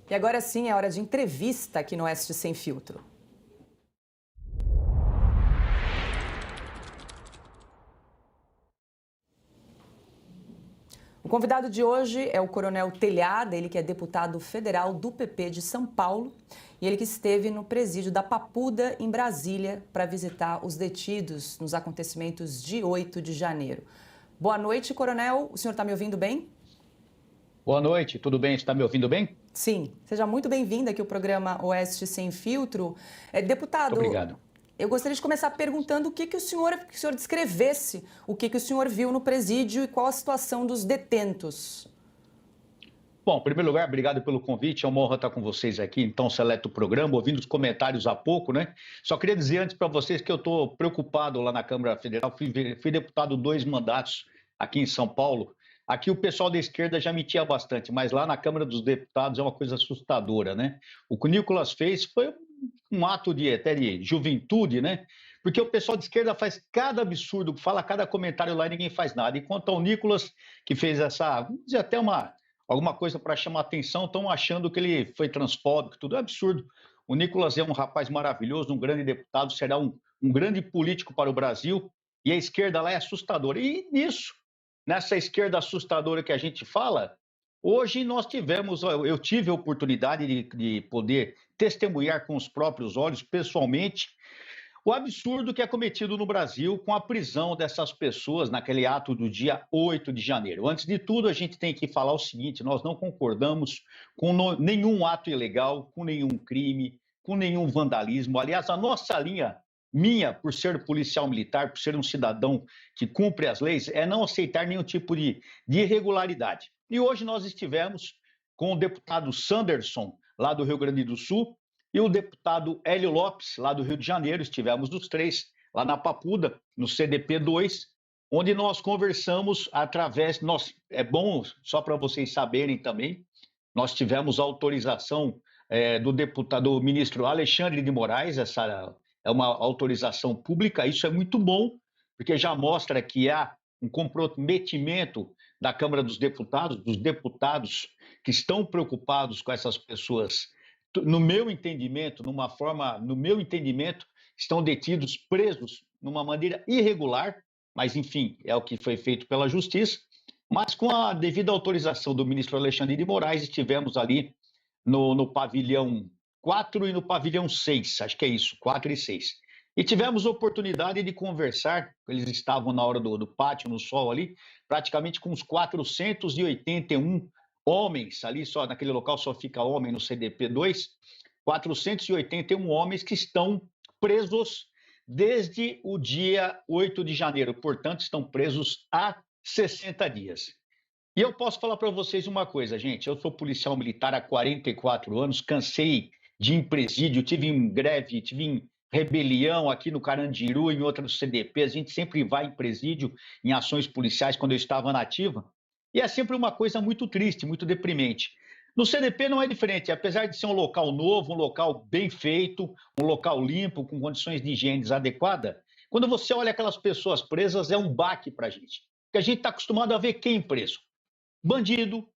E agora sim é hora de entrevista aqui no Oeste Sem Filtro. O convidado de hoje é o Coronel Telhada, ele que é deputado federal do PP de São Paulo e ele que esteve no presídio da Papuda, em Brasília, para visitar os detidos nos acontecimentos de 8 de janeiro. Boa noite, Coronel. O senhor está me ouvindo bem? Boa noite, tudo bem? Você está me ouvindo bem? Sim, seja muito bem-vindo aqui ao programa Oeste Sem Filtro. Deputado, Muito obrigado. Eu gostaria de começar perguntando o que o senhor descrevesse, o que o senhor viu no presídio e qual a situação dos detentos. Bom, em primeiro lugar, obrigado pelo convite, é uma honra estar com vocês aqui em tão seleto programa, ouvindo os comentários há pouco, né? Só queria dizer antes para vocês que eu estou preocupado lá na Câmara Federal, fui deputado 2 mandatos aqui em São Paulo. Aqui o pessoal da esquerda já mentia bastante, mas lá na Câmara dos Deputados é uma coisa assustadora, né? O que o Nicolas fez foi um ato até de juventude, né? Porque o pessoal de esquerda faz cada absurdo, fala cada comentário lá e ninguém faz nada. Enquanto ao Nicolas, que fez essa, vamos dizer, até alguma coisa para chamar atenção, estão achando que ele foi transfóbico, tudo é absurdo. O Nicolas é um rapaz maravilhoso, um grande deputado, será um grande político para o Brasil, e a esquerda lá é assustadora. E nessa esquerda assustadora que a gente fala, hoje eu tive a oportunidade de poder testemunhar com os próprios olhos, pessoalmente, o absurdo que é cometido no Brasil com a prisão dessas pessoas naquele ato do dia 8 de janeiro. Antes de tudo, a gente tem que falar o seguinte: nós não concordamos com nenhum ato ilegal, com nenhum crime, com nenhum vandalismo. Aliás, a nossa linha, por ser policial militar, por ser um cidadão que cumpre as leis, é não aceitar nenhum tipo de irregularidade. E hoje nós estivemos com o deputado Sanderson, lá do Rio Grande do Sul, e o deputado Hélio Lopes, lá do Rio de Janeiro. Estivemos os três lá na Papuda, no CDP 2, onde nós conversamos é bom, só para vocês saberem também, nós tivemos autorização do ministro Alexandre de Moraes, essa é uma autorização pública, isso é muito bom, porque já mostra que há um comprometimento da Câmara dos deputados que estão preocupados com essas pessoas. No meu entendimento, estão detidos, presos, de uma maneira irregular, mas, enfim, é o que foi feito pela Justiça. Mas, com a devida autorização do ministro Alexandre de Moraes, estivemos ali no pavilhão 4 e no pavilhão 6, acho que é isso, 4 e 6. E tivemos a oportunidade de conversar, eles estavam na hora do pátio, no sol ali, praticamente com uns 481 homens, ali só naquele local só fica homem no CDP 2, 481 homens que estão presos desde o dia 8 de janeiro, portanto estão presos há 60 dias. E eu posso falar para vocês uma coisa, gente, eu sou policial militar há 44 anos, cansei de ir em presídio, tive em greve, tive em rebelião aqui no Carandiru, em outros CDP, a gente sempre vai em presídio, em ações policiais quando eu estava na ativa, e é sempre uma coisa muito triste, muito deprimente. No CDP não é diferente, apesar de ser um local novo, um local bem feito, um local limpo, com condições de higiene adequadas, quando você olha aquelas pessoas presas, é um baque para a gente. Porque a gente está acostumado a ver quem preso? Bandido,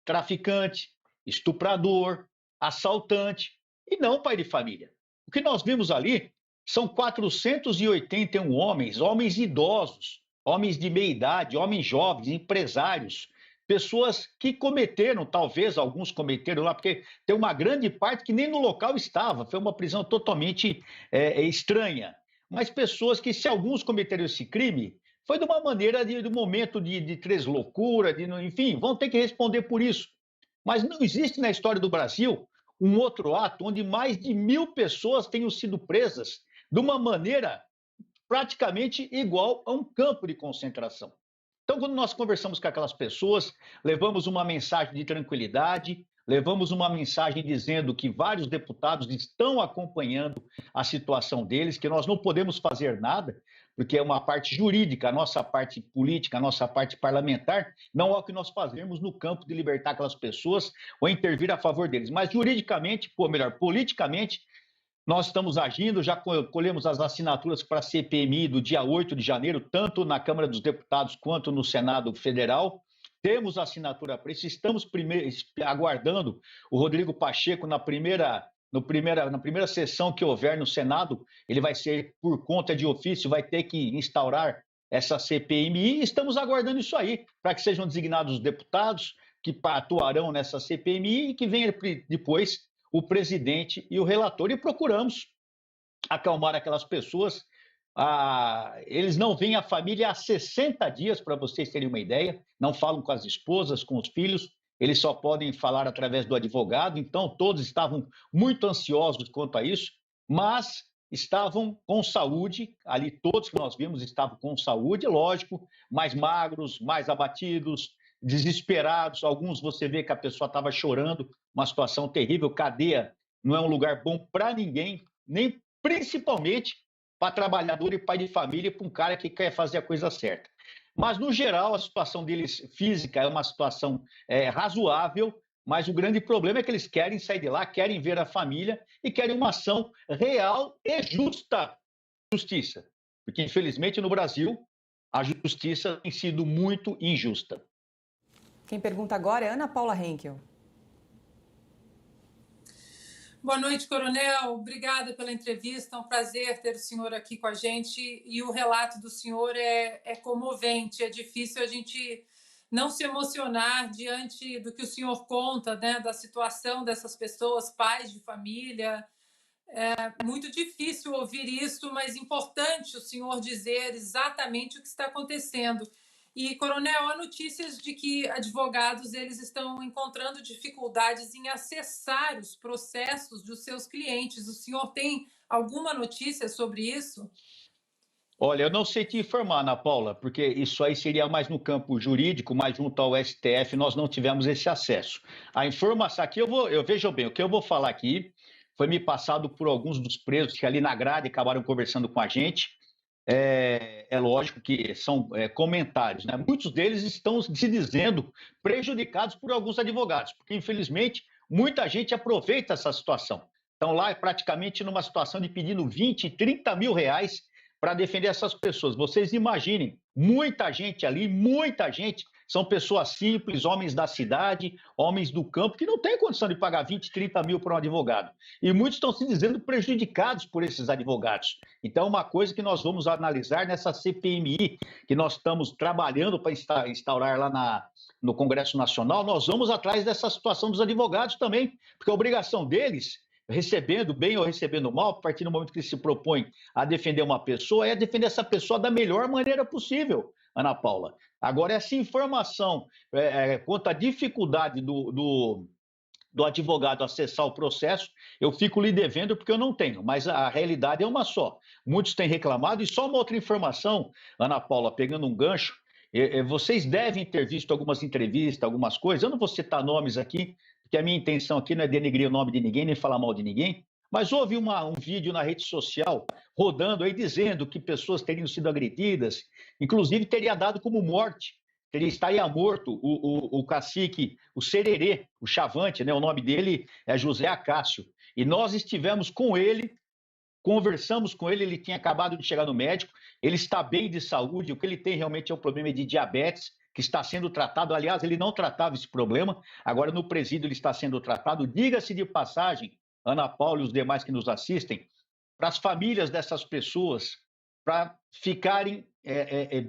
traficante, estuprador, assaltante, e não pai de família. O que nós vimos ali são 481 homens idosos, homens de meia idade, homens jovens, empresários, pessoas que cometeram, talvez alguns cometeram lá, porque tem uma grande parte que nem no local estava, foi uma prisão totalmente estranha. Mas pessoas que, se alguns cometeram esse crime, foi de uma maneira, de um momento de tresloucura, enfim, vão ter que responder por isso. Mas não existe na história do Brasil um outro ato onde mais de 1.000 pessoas tenham sido presas de uma maneira praticamente igual a um campo de concentração. Então, quando nós conversamos com aquelas pessoas, levamos uma mensagem de tranquilidade, levamos uma mensagem dizendo que vários deputados estão acompanhando a situação deles, que nós não podemos fazer nada, porque é uma parte jurídica, a nossa parte política, a nossa parte parlamentar, não é o que nós fazemos no campo de libertar aquelas pessoas ou intervir a favor deles. Mas juridicamente, politicamente, nós estamos agindo, já colhemos as assinaturas para a CPMI do dia 8 de janeiro, tanto na Câmara dos Deputados quanto no Senado Federal. temos assinatura para isso, estamos aguardando o Rodrigo Pacheco na primeira sessão que houver no Senado, ele vai ser por conta de ofício, vai ter que instaurar essa CPMI, e estamos aguardando isso aí, para que sejam designados os deputados que atuarão nessa CPMI e que venha depois o presidente e o relator, e procuramos acalmar aquelas pessoas. Eles não veem a família há 60 dias, para vocês terem uma ideia, não falam com as esposas, com os filhos, eles só podem falar através do advogado, então todos estavam muito ansiosos quanto a isso, mas estavam com saúde, ali todos que nós vimos estavam com saúde, lógico, mais magros, mais abatidos, desesperados, alguns você vê que a pessoa estava chorando, uma situação terrível, cadeia não é um lugar bom para ninguém, nem principalmente para trabalhador e pai de família, para um cara que quer fazer a coisa certa. Mas, no geral, a situação deles física é uma situação razoável, mas o grande problema é que eles querem sair de lá, querem ver a família e querem uma ação real e justa. Justiça. Porque, infelizmente, no Brasil, a justiça tem sido muito injusta. Quem pergunta agora é Ana Paula Henkel. Boa noite, coronel. Obrigada pela entrevista. É um prazer ter o senhor aqui com a gente. E o relato do senhor é comovente. É difícil a gente não se emocionar diante do que o senhor conta, né, da situação dessas pessoas, pais de família. É muito difícil ouvir isso, mas importante o senhor dizer exatamente o que está acontecendo. E, coronel, há notícias de que advogados eles estão encontrando dificuldades em acessar os processos dos seus clientes. O senhor tem alguma notícia sobre isso? Olha, eu não sei te informar, Ana Paula, porque isso aí seria mais no campo jurídico, mais junto ao STF, nós não tivemos esse acesso. A informação aqui, eu vejo bem, o que eu vou falar aqui foi me passado por alguns dos presos que ali na grade acabaram conversando com a gente. É lógico que são comentários, né? Muitos deles estão se dizendo prejudicados por alguns advogados, porque infelizmente muita gente aproveita essa situação. Estão lá praticamente numa situação de pedindo 20, 30 mil reais para defender essas pessoas. Vocês imaginem, muita gente ali, muita gente, são pessoas simples, homens da cidade, homens do campo, que não têm condição de pagar 20, 30 mil para um advogado. E muitos estão se dizendo prejudicados por esses advogados. Então, uma coisa que nós vamos analisar nessa CPMI, que nós estamos trabalhando para instaurar lá no Congresso Nacional, nós vamos atrás dessa situação dos advogados também, porque a obrigação deles, recebendo bem ou recebendo mal, a partir do momento que eles se propõem a defender uma pessoa, é defender essa pessoa da melhor maneira possível, Ana Paula. Agora, essa informação quanto à dificuldade do advogado acessar o processo, eu fico lhe devendo porque eu não tenho, mas a realidade é uma só. Muitos têm reclamado, e só uma outra informação, Ana Paula, pegando um gancho, vocês devem ter visto algumas entrevistas, algumas coisas, eu não vou citar nomes aqui, porque a minha intenção aqui não é denegrir o nome de ninguém, nem falar mal de ninguém, mas houve um vídeo na rede social rodando aí dizendo que pessoas teriam sido agredidas, inclusive teria dado como morte, estaria morto o cacique, o Sererê, o Chavante, né? O nome dele é José Acácio, e nós estivemos com ele, conversamos com ele, ele tinha acabado de chegar no médico, ele está bem de saúde, o que ele tem realmente é um problema de diabetes, que está sendo tratado, aliás, ele não tratava esse problema, agora no presídio ele está sendo tratado. Diga-se de passagem, Ana Paula e os demais que nos assistem, para as famílias dessas pessoas, para ficarem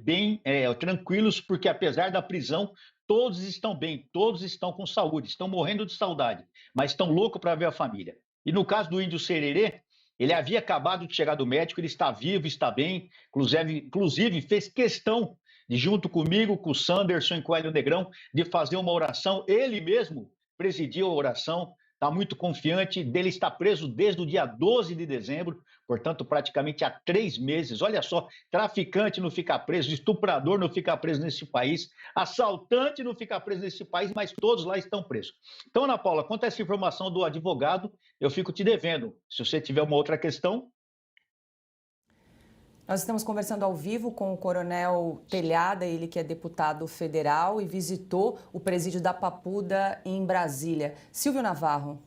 bem tranquilos, porque apesar da prisão, todos estão bem, todos estão com saúde, estão morrendo de saudade, mas estão loucos para ver a família. E no caso do índio Sererê, ele havia acabado de chegar do médico, ele está vivo, está bem, inclusive fez questão de, junto comigo, com o Sanderson e com o Hélio Negrão, de fazer uma oração. Ele mesmo presidiu a oração, está muito confiante dele, está preso desde o dia 12 de dezembro, portanto, praticamente há 3 meses. Olha só, traficante não fica preso, estuprador não fica preso nesse país, assaltante não fica preso nesse país, mas todos lá estão presos. Então, Ana Paula, quanto a essa informação do advogado, eu fico te devendo. Se você tiver uma outra questão... Nós estamos conversando ao vivo com o Coronel Telhada, ele que é deputado federal e visitou o presídio da Papuda em Brasília. Silvio Navarro.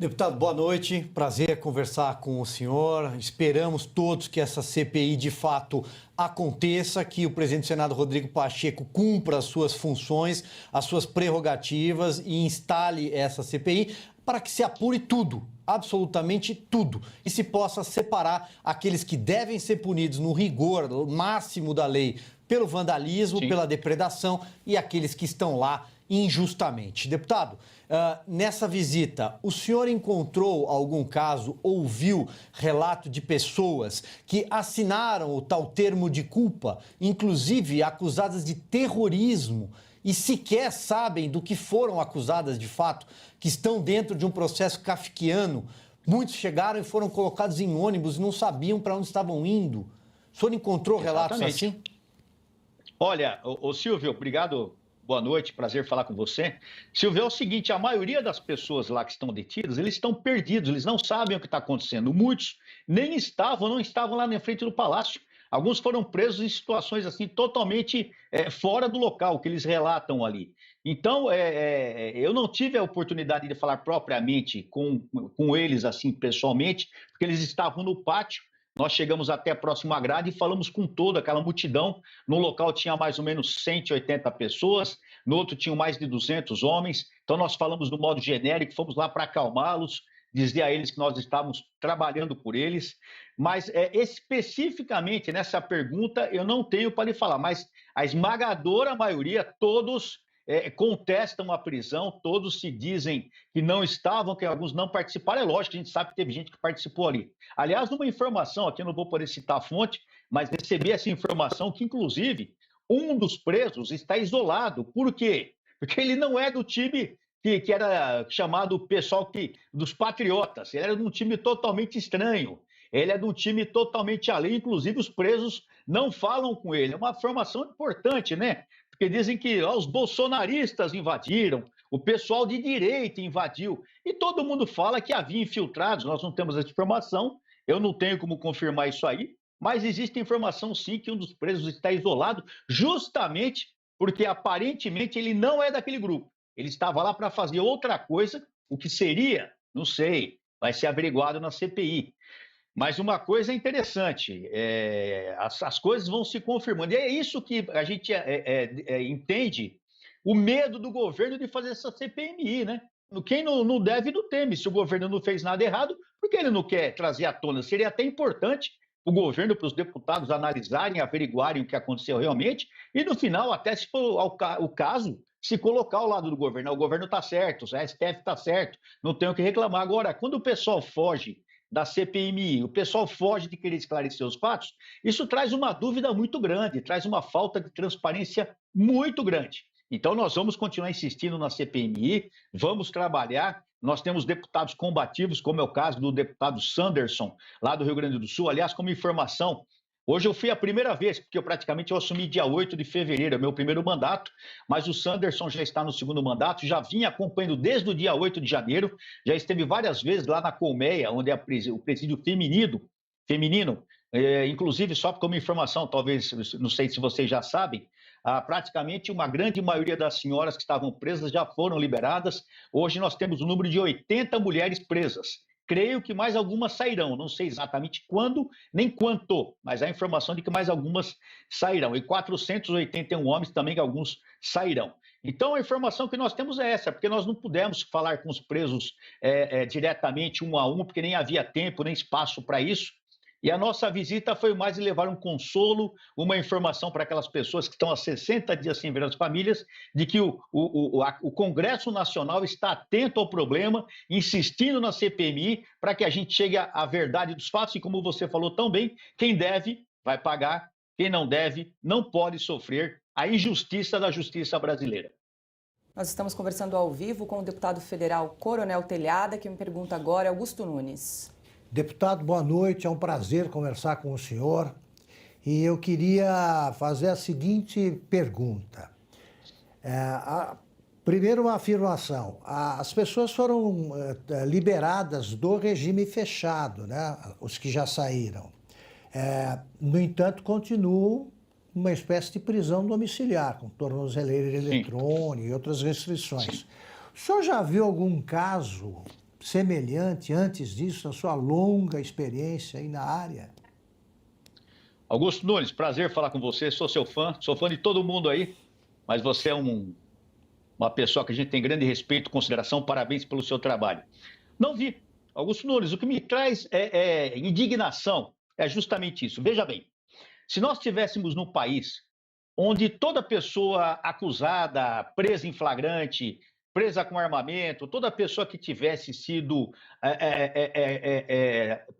Deputado, boa noite. Prazer conversar com o senhor. Esperamos todos que essa CPI de fato aconteça, que o presidente do Senado, Rodrigo Pacheco, cumpra as suas funções, as suas prerrogativas e instale essa CPI para que se apure tudo, absolutamente tudo, e se possa separar aqueles que devem ser punidos no rigor máximo da lei pelo vandalismo, pela depredação e aqueles que estão lá injustamente. Deputado, nessa visita, o senhor encontrou algum caso, ouviu relato de pessoas que assinaram o tal termo de culpa, inclusive acusadas de terrorismo, e sequer sabem do que foram acusadas de fato, que estão dentro de um processo kafkiano? Muitos chegaram e foram colocados em ônibus e não sabiam para onde estavam indo. O senhor encontrou relatos assim? Olha, ô Silvio, obrigado. Boa noite, prazer falar com você. Silvio, é o seguinte, a maioria das pessoas lá que estão detidas, eles estão perdidos, eles não sabem o que está acontecendo. Muitos nem estavam, não estavam lá na frente do palácio. Alguns foram presos em situações assim totalmente fora do local que eles relatam ali. Então, eu não tive a oportunidade de falar propriamente com eles assim pessoalmente, porque eles estavam no pátio. Nós chegamos até a próxima grade e falamos com toda aquela multidão. No local tinha mais ou menos 180 pessoas, no outro tinham mais de 200 homens. Então nós falamos do modo genérico, fomos lá para acalmá-los, dizer a eles que nós estávamos trabalhando por eles. Mas especificamente nessa pergunta eu não tenho para lhe falar, mas a esmagadora maioria, todos contestam a prisão, todos se dizem que não estavam, que alguns não participaram. É lógico que a gente sabe que teve gente que participou ali. Aliás, uma informação, aqui eu não vou poder citar a fonte, mas recebi essa informação que, inclusive, um dos presos está isolado. Por quê? Porque ele não é do time que era chamado pessoal dos patriotas, ele era de um time totalmente estranho. Ele é de um time totalmente alheio, inclusive os presos não falam com ele. É uma informação importante, né? Porque dizem que os bolsonaristas invadiram, o pessoal de direita invadiu, e todo mundo fala que havia infiltrados. Nós não temos essa informação, eu não tenho como confirmar isso aí, mas existe informação sim que um dos presos está isolado, justamente porque aparentemente ele não é daquele grupo. Ele estava lá para fazer outra coisa, o que seria, não sei, vai ser averiguado na CPI. Mas uma coisa é interessante, as coisas vão se confirmando. E é isso que a gente entende, o medo do governo de fazer essa CPMI, né? Quem não deve, não teme. Se o governo não fez nada errado, por que ele não quer trazer à tona? Seria até importante o governo, para os deputados analisarem, averiguarem o que aconteceu realmente, e no final, até se for o caso, se colocar ao lado do governo. O governo está certo, o STF está certo, não tem o que reclamar. Agora, quando o pessoal foge da CPMI, o pessoal foge de querer esclarecer os fatos, isso traz uma dúvida muito grande, traz uma falta de transparência muito grande. Então, nós vamos continuar insistindo na CPMI, vamos trabalhar. Nós temos deputados combativos, como é o caso do deputado Sanderson, lá do Rio Grande do Sul. Aliás, como informação, hoje eu fui a primeira vez, porque eu assumi dia 8 de fevereiro, é meu primeiro mandato, mas o Sanderson já está no segundo mandato, já vinha acompanhando desde o dia 8 de janeiro, já esteve várias vezes lá na Colmeia, onde é o presídio feminino, inclusive, só como informação, talvez, não sei se vocês já sabem, praticamente uma grande maioria das senhoras que estavam presas já foram liberadas. Hoje nós temos um número de 80 mulheres presas. Creio que mais algumas sairão, não sei exatamente quando nem quanto, mas há informação de que mais algumas sairão. E 481 homens também, que alguns sairão. Então, a informação que nós temos é essa, porque nós não pudemos falar com os presos diretamente, um a um, porque nem havia tempo, nem espaço para isso. E a nossa visita foi mais de levar um consolo, uma informação para aquelas pessoas que estão há 60 dias sem ver as famílias, de que o Congresso Nacional está atento ao problema, insistindo na CPMI, para que a gente chegue à verdade dos fatos. E como você falou tão bem, quem deve vai pagar, quem não deve não pode sofrer a injustiça da justiça brasileira. Nós estamos conversando ao vivo com o deputado federal Coronel Telhada, que me pergunta agora, Augusto Nunes. Deputado, boa noite, é um prazer conversar com o senhor. E eu queria fazer a seguinte pergunta. Primeiro, uma afirmação. As pessoas foram liberadas do regime fechado, né? Os que já saíram. No entanto, continuam uma espécie de prisão domiciliar, com tornozeleira eletrônica e outras restrições. O senhor já viu algum caso semelhante antes disso, a sua longa experiência aí na área? Augusto Nunes, prazer falar com você, sou sou fã de todo mundo aí, mas você é uma pessoa que a gente tem grande respeito e consideração, parabéns pelo seu trabalho. Não vi. Augusto Nunes, o que me traz é indignação, é justamente isso. Veja bem, se nós estivéssemos num país onde toda pessoa acusada, presa em flagrante, presa com armamento, toda pessoa que tivesse sido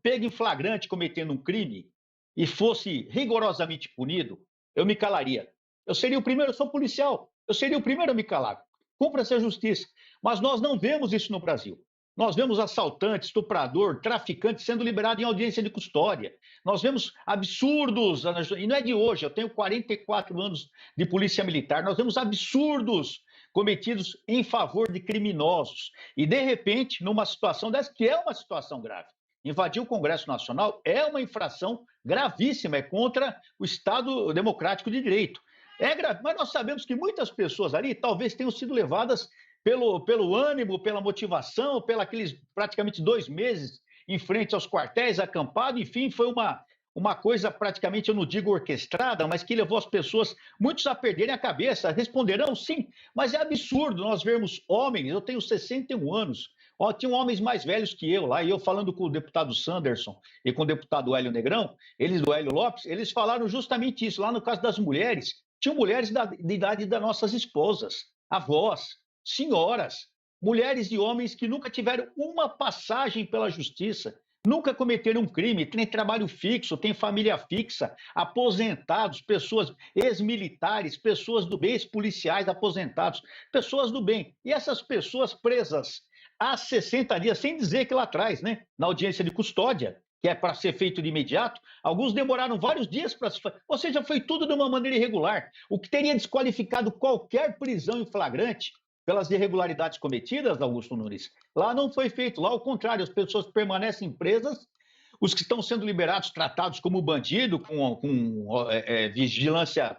pega em flagrante cometendo um crime e fosse rigorosamente punido, eu me calaria. Eu seria o primeiro, eu sou policial, eu seria o primeiro a me calar. Cumpra-se a justiça. Mas nós não vemos isso no Brasil. Nós vemos assaltante, estuprador, traficante sendo liberado em audiência de custódia. Nós vemos absurdos, e não é de hoje, eu tenho 44 anos de polícia militar, nós vemos absurdos cometidos em favor de criminosos. E, de repente, numa situação dessa, que é uma situação grave, invadir o Congresso Nacional é uma infração gravíssima, é contra o Estado Democrático de Direito. É grave, mas nós sabemos que muitas pessoas ali talvez tenham sido levadas pelo ânimo, pela motivação, aqueles praticamente 2 meses em frente aos quartéis, acampado, enfim, foi uma coisa praticamente, eu não digo orquestrada, mas que levou as pessoas, muitos a perderem a cabeça. Responderão sim, mas é absurdo nós vermos homens, eu tenho 61 anos, tinham homens mais velhos que eu lá, e eu falando com o deputado Sanderson e com o deputado Hélio Negrão, do Hélio Lopes, eles falaram justamente isso. Lá no caso das mulheres, tinham mulheres da idade das nossas esposas, avós, senhoras, mulheres e homens que nunca tiveram uma passagem pela justiça, nunca cometeram um crime, têm trabalho fixo, têm família fixa, aposentados, pessoas ex-militares, pessoas do bem, ex-policiais aposentados, pessoas do bem. E essas pessoas presas há 60 dias, sem dizer que lá atrás, né, na audiência de custódia, que é para ser feito de imediato, alguns demoraram vários dias para se fazer, ou seja, foi tudo de uma maneira irregular, o que teria desqualificado qualquer prisão em flagrante pelas irregularidades cometidas, Augusto Nunes. Lá não foi feito, lá ao contrário, as pessoas permanecem presas, os que estão sendo liberados, tratados como bandido, com vigilância,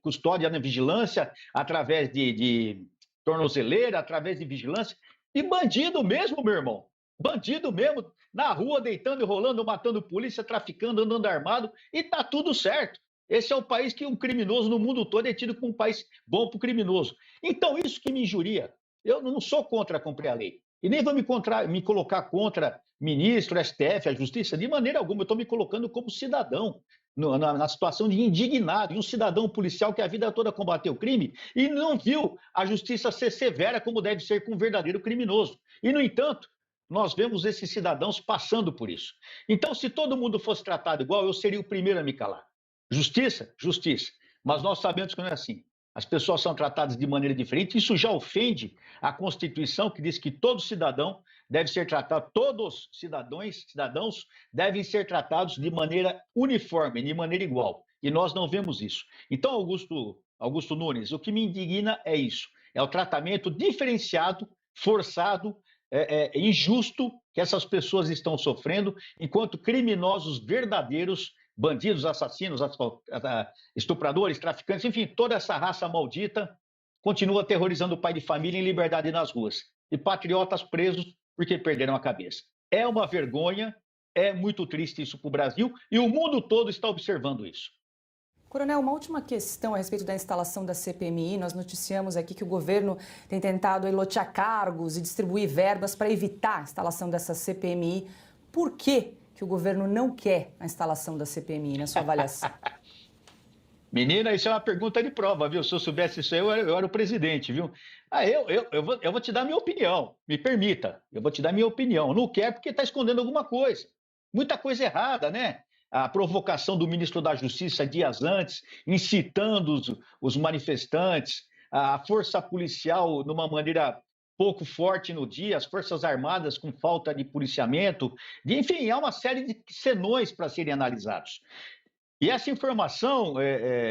custódia na vigilância, através de tornozeleira, através de vigilância, e bandido mesmo, meu irmão, bandido mesmo, na rua, deitando e rolando, matando polícia, traficando, andando armado, e tá tudo certo. Esse é o país que um criminoso no mundo todo é tido como um país bom para o criminoso. Então, isso que me injuria. Eu não sou contra cumprir a lei. E nem vou me colocar contra ministro, STF, a Justiça, de maneira alguma. Eu estou me colocando como cidadão, na situação de indignado, e um cidadão policial que a vida toda combateu o crime e não viu a justiça ser severa como deve ser com um verdadeiro criminoso. E, no entanto, nós vemos esses cidadãos passando por isso. Então, se todo mundo fosse tratado igual, eu seria o primeiro a me calar. Justiça? Justiça. Mas nós sabemos que não é assim. As pessoas são tratadas de maneira diferente. Isso já ofende a Constituição, que diz que todo cidadão deve ser tratado, todos cidadãos devem ser tratados de maneira uniforme, de maneira igual. E nós não vemos isso. Então, Augusto Nunes, o que me indigna é isso. É o tratamento diferenciado, forçado, injusto que essas pessoas estão sofrendo, enquanto criminosos verdadeiros, bandidos, assassinos, estupradores, traficantes, enfim, toda essa raça maldita continua aterrorizando o pai de família em liberdade nas ruas. E patriotas presos porque perderam a cabeça. É uma vergonha, é muito triste isso para o Brasil e o mundo todo está observando isso. Coronel, uma última questão a respeito da instalação da CPMI. Nós noticiamos aqui que o governo tem tentado lotear cargos e distribuir verbas para evitar a instalação dessa CPMI. Por que o governo não quer a instalação da CPMI, na sua avaliação? Menina, isso é uma pergunta de prova, viu? Se eu soubesse isso aí, eu era o presidente, viu? Eu vou te dar minha opinião, me permita. Eu vou te dar minha opinião. Não quer porque está escondendo alguma coisa. Muita coisa errada, né? A provocação do ministro da Justiça dias antes, incitando os manifestantes, a força policial de uma maneira pouco forte no dia, as Forças Armadas com falta de policiamento, enfim, há uma série de senões para serem analisados. E essa informação,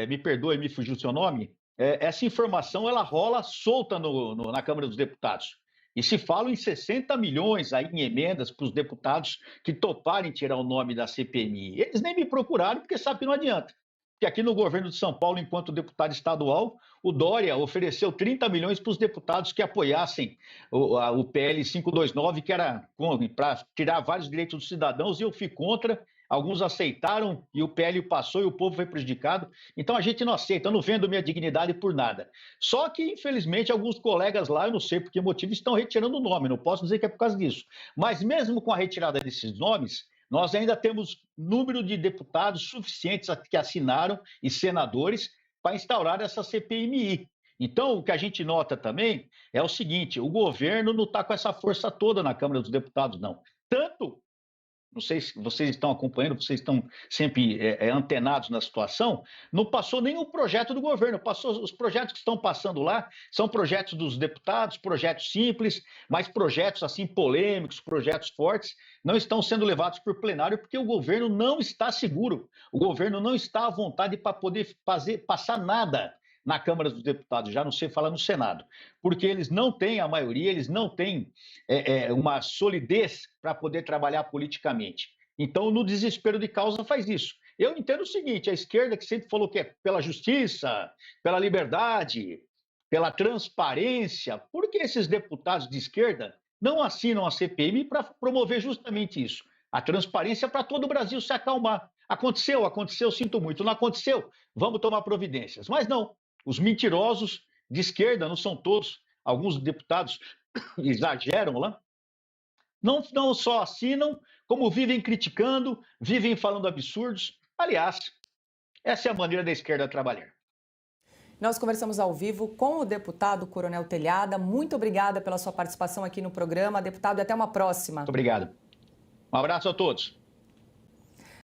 me perdoe, me fugiu o seu nome, essa informação ela rola solta na Câmara dos Deputados. E se fala em 60 milhões aí em emendas para os deputados que toparem tirar o nome da CPMI. Eles nem me procuraram porque sabem que não adianta. que aqui no governo de São Paulo, enquanto deputado estadual, o Dória ofereceu 30 milhões para os deputados que apoiassem o PL 529, que era para tirar vários direitos dos cidadãos, e eu fui contra. Alguns aceitaram e o PL passou e o povo foi prejudicado. Então a gente não aceita, eu não vendo minha dignidade por nada. Só que, infelizmente, alguns colegas lá, eu não sei por que motivo, estão retirando o nome, não posso dizer que é por causa disso. Mas mesmo com a retirada desses nomes, nós ainda temos número de deputados suficientes que assinaram e senadores para instaurar essa CPMI. Então, o que a gente nota também é o seguinte: o governo não está com essa força toda na Câmara dos Deputados, não. Tanto, não sei se vocês estão acompanhando, vocês estão sempre antenados na situação, não passou nenhum projeto do governo, passou, os projetos que estão passando lá são projetos dos deputados, projetos simples, mas projetos assim polêmicos, projetos fortes, não estão sendo levados por plenário porque o governo não está seguro, o governo não está à vontade para poder passar nada na Câmara dos Deputados, já não sei falar no Senado, porque eles não têm a maioria, eles não têm uma solidez para poder trabalhar politicamente. Então, no desespero de causa, faz isso. Eu entendo o seguinte: a esquerda, que sempre falou que é pela justiça, pela liberdade, pela transparência, por que esses deputados de esquerda não assinam a CPMI para promover justamente isso? A transparência para todo o Brasil se acalmar. Aconteceu, sinto muito. Não aconteceu, vamos tomar providências. Mas não. Os mentirosos de esquerda, não são todos, alguns deputados exageram lá, não só assinam, como vivem criticando, vivem falando absurdos. Aliás, essa é a maneira da esquerda trabalhar. Nós conversamos ao vivo com o deputado Coronel Telhada. Muito obrigada pela sua participação aqui no programa. Deputado, até uma próxima. Muito obrigado. Um abraço a todos.